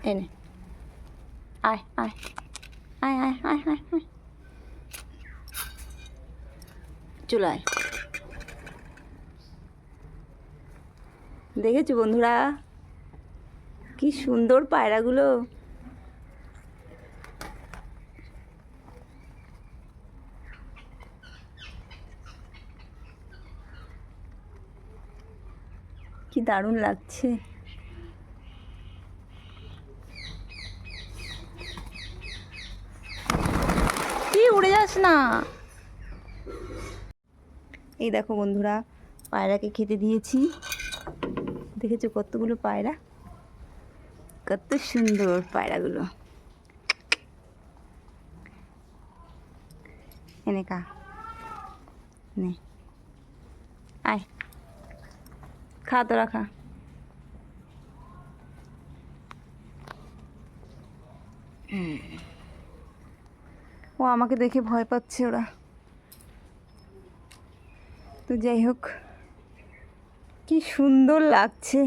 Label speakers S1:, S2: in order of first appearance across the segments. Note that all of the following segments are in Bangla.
S1: এনে আয় আয় আয় আয় আয় আয় আয় চলে আয়। দেখেছো বন্ধুরা কি সুন্দর পায়রাগুলো। কি দারুণ লাগছে। কি উড়ে যাস না। এই দেখো বন্ধুরা পায়রাকে খেতে দিয়েছি। দেখেছো কতগুলো পায়রা, কত সুন্দর পায়রাগুলো। এনে কা নে আয় খা, তোরা খা। ও আমাকে দেখে ভয় পাচ্ছে ওরা। তো যাই হোক কি সুন্দর লাগছে।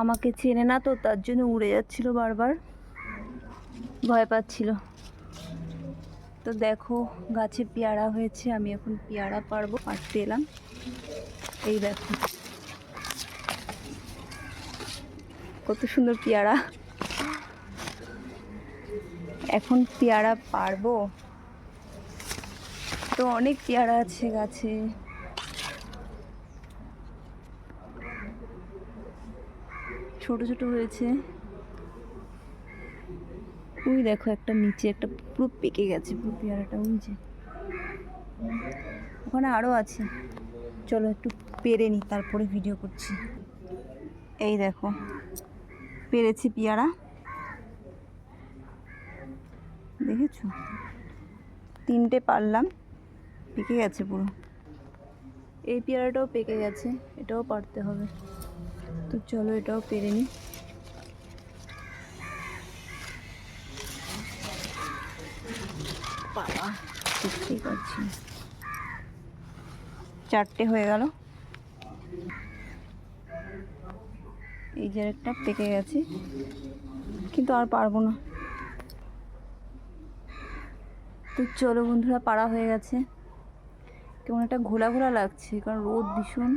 S1: আমাকে চেনে না তো, তার জন্য উড়ে যাচ্ছিল বারবার, ভয় পাচ্ছিল। তো দেখো গাছে পেয়ারা হয়েছে, আমি এখন পেয়ারা পারবো, পাড়তে এলাম। এই দেখো কত সুন্দর পেয়ারা। এখন পেয়ারা পারবো। তো অনেক পেয়ারা আছে গাছে। ছোট ছোট হয়েছে। ওই দেখো একটা নিচে একটা পুরো পেকে গেছে পুরো পেয়ারাটা, ওই যে ওখানে আরও আছে। চলো একটু পেরে নিই তারপরে ভিডিও করছি। এই দেখো পেরেছি পেয়ারা, দেখেছো 3টে পারলাম, পেকে গেছে পুরো। এই পেয়ারাটাও পেকে গেছে, এটাও পারতে হবে। তো চলো এটাও পেরে নিই। বাবা বুঝতেই পারছি, 4টে হয়ে গেল। এই যে একটা পেকে গেছে, কিন্তু আর পারবো না। তো চলো বন্ধুরা পাড়া হয়ে গেছে। কেমন একটা ঘোলা ঘোলা লাগছে, কারণ রোদ ভীষণ।